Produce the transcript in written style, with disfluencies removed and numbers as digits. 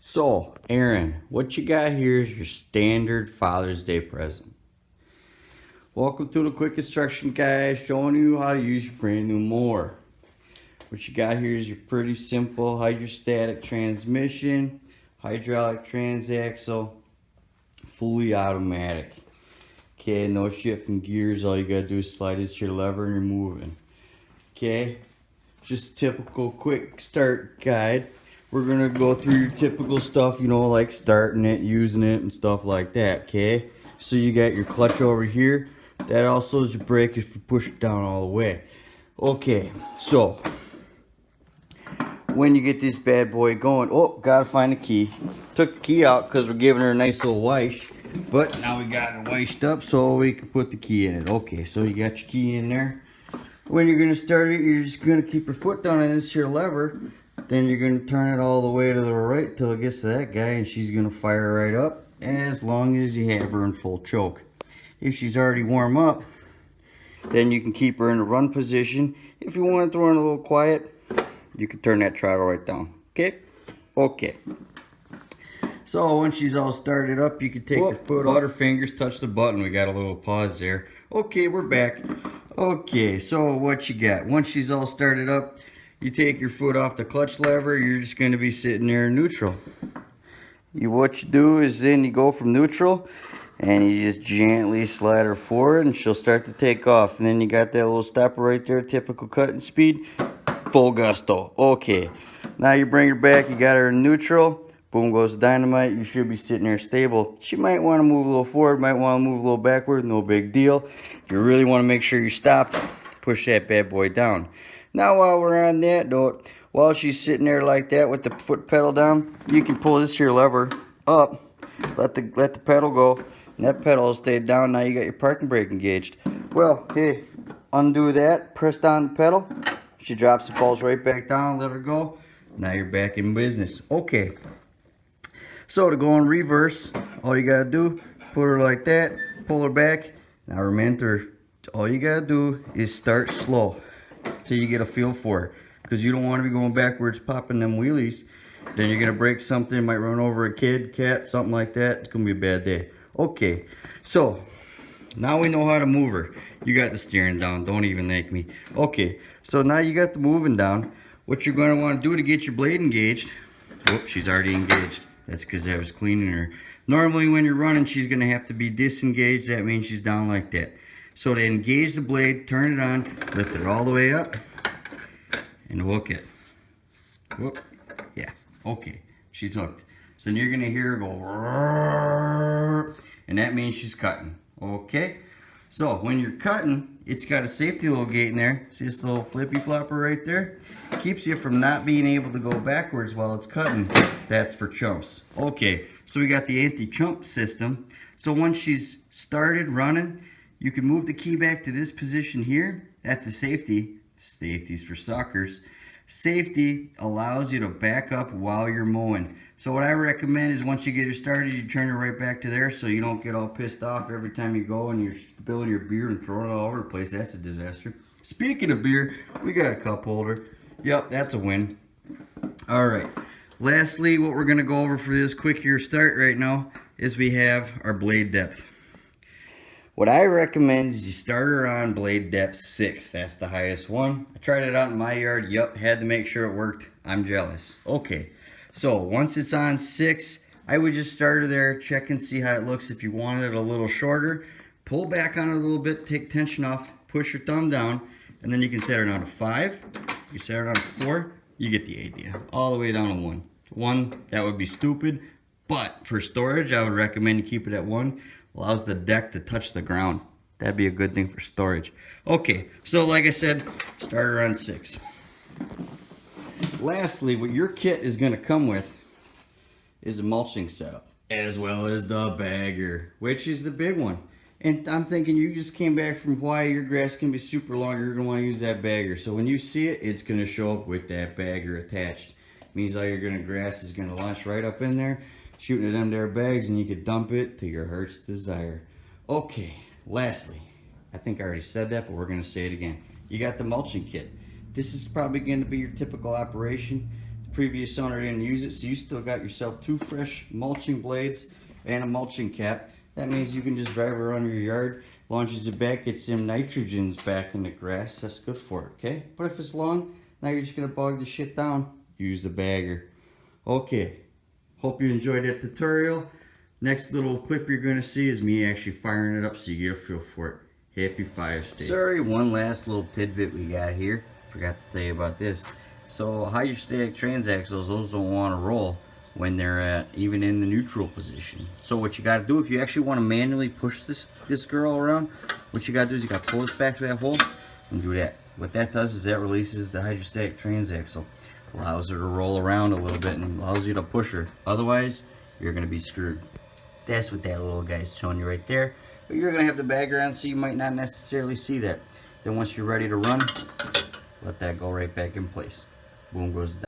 So, Aaron, what you got here is your standard Father's Day present. Welcome to the Quick Instruction Guide, showing you how to use your brand new mower. What you got here is your pretty simple hydrostatic transmission, hydraulic transaxle, fully automatic. Okay, no shifting gears, all you gotta do is slide this your lever and you're moving. Okay, just a typical quick start guide. We're gonna go through your typical stuff, you know, like starting it, using it, and stuff like that. Okay, so you got your clutch over here. That also is your brake if you push it down all the way. Okay, so when you get this bad boy going, oh, gotta find the key. Took the key out because we're giving her a nice little wish, but now we got it wished up so we can put the key in it. Okay, so you got your key in there. When you're gonna start it, you're just gonna keep your foot down on this here lever. Then you're going to turn it all the way to the right till it gets to that guy, and she's going to fire right up as long as you have her in full choke. If she's already warm up, then you can keep her in the run position. If you want to throw in a little quiet, you can turn that throttle right down. Okay? Okay. So once she's all started up, you can take your foot off her fingers, touch the button. We got a little pause there. Okay, we're back. Okay, so what you got? Once she's all started up, you take your foot off the clutch lever, you're just going to be sitting there in neutral. What you do is then you go from neutral and you just gently slide her forward and she'll start to take off. And then you got that little stopper right there, typical cutting speed, full gusto. Okay, now you bring her back, you got her in neutral, boom goes dynamite, you should be sitting there stable. She might want to move a little forward, might want to move a little backward, no big deal. If you really want to make sure you're stopped, push that bad boy down. Now while we're on that note, while she's sitting there like that with the foot pedal down, you can pull this here lever up, let the pedal go, and that pedal will stay down. Now you got your parking brake engaged. Well, hey, undo that, press down the pedal, she drops and falls right back down, let her go. Now you're back in business. Okay, so to go in reverse, all you gotta do, put her like that, pull her back. Now remember, all you gotta do is start slow till you get a feel for it, because you don't want to be going backwards popping them wheelies. Then you're gonna break something, might run over a kid, cat, something like that. It's gonna be a bad day. Okay, so now we know how to move her. You got the steering down, don't even thank me. Okay, so now you got the moving down. What you're going to want to do to get your blade engaged, whoops, she's already engaged. That's because I was cleaning her. Normally when you're running, she's gonna have to be disengaged. That means she's down like that. So to engage the blade, turn it on, lift it all the way up, and hook it. Whoop. Yeah, okay, she's hooked. So then you're gonna hear her go, and that means she's cutting. Okay, so when you're cutting, it's got a safety little gate in there. See this little flippy flopper right there? Keeps you from not being able to go backwards while it's cutting. That's for chumps. Okay, so we got the anti-chump system. So once she's started running, you can move the key back to this position here. That's the safety. Safety's for suckers. Safety allows you to back up while you're mowing. So what I recommend is once you get her started, you turn her right back to there so you don't get all pissed off every time you go and you're spilling your beer and throwing it all over the place. That's a disaster. Speaking of beer, we got a cup holder. Yep, that's a win. All right. Lastly, what we're going to go over for this quick here start right now is we have our blade depth. What I recommend is you start her on blade depth 6. That's the highest one. I tried it out in my yard. Yup, had to make sure it worked. I'm jealous. Okay, so once it's on 6, I would just start her there, check and see how it looks. If you want it a little shorter, pull back on it a little bit, take tension off, push your thumb down, and then you can set her down to 5. You set her down to 4. You get the idea. All the way down to 1. 1, that would be stupid, but for storage, I would recommend you keep it at 1. Allows the deck to touch the ground. That'd be a good thing for storage. Okay, so like I said, start her on 6. Lastly, what your kit is going to come with is a mulching setup, as well as the bagger, which is the big one. And I'm thinking you just came back from Hawaii, your grass can be super long, you're going to want to use that bagger. So when you see it, it's going to show up with that bagger attached. It means all your grass is going to launch right up in there, shooting it in their bags, and you can dump it to your heart's desire. Okay, lastly, I think I already said that, but we're going to say it again. You got the mulching kit. This is probably going to be your typical operation. previous owner didn't use it, so you still got yourself 2 fresh mulching blades and a mulching cap. That means you can just drive around your yard, launches it back, gets them nitrogens back in the grass. That's good for it, okay? But if it's long, now you're just gonna bog the shit down. Use the bagger. Okay, hope you enjoyed that tutorial. Next little clip you're gonna see is me actually firing it up so you get a feel for it. Happy Fires Day. Sorry, one last little tidbit we got here. Forgot to tell you about this. So hydrostatic transaxles, those don't want to roll when they're even in the neutral position. So what you got to do, if you actually want to manually push this girl around, what you got to do is you got to pull this back to that hole and do that. What that does is that releases the hydrostatic transaxle, allows her to roll around a little bit and allows you to push her. Otherwise, you're going to be screwed. That's what that little guy's showing you right there. But you're going to have the bagger on, so you might not necessarily see that. Then once you're ready to run, let that go right back in place. Boom goes down.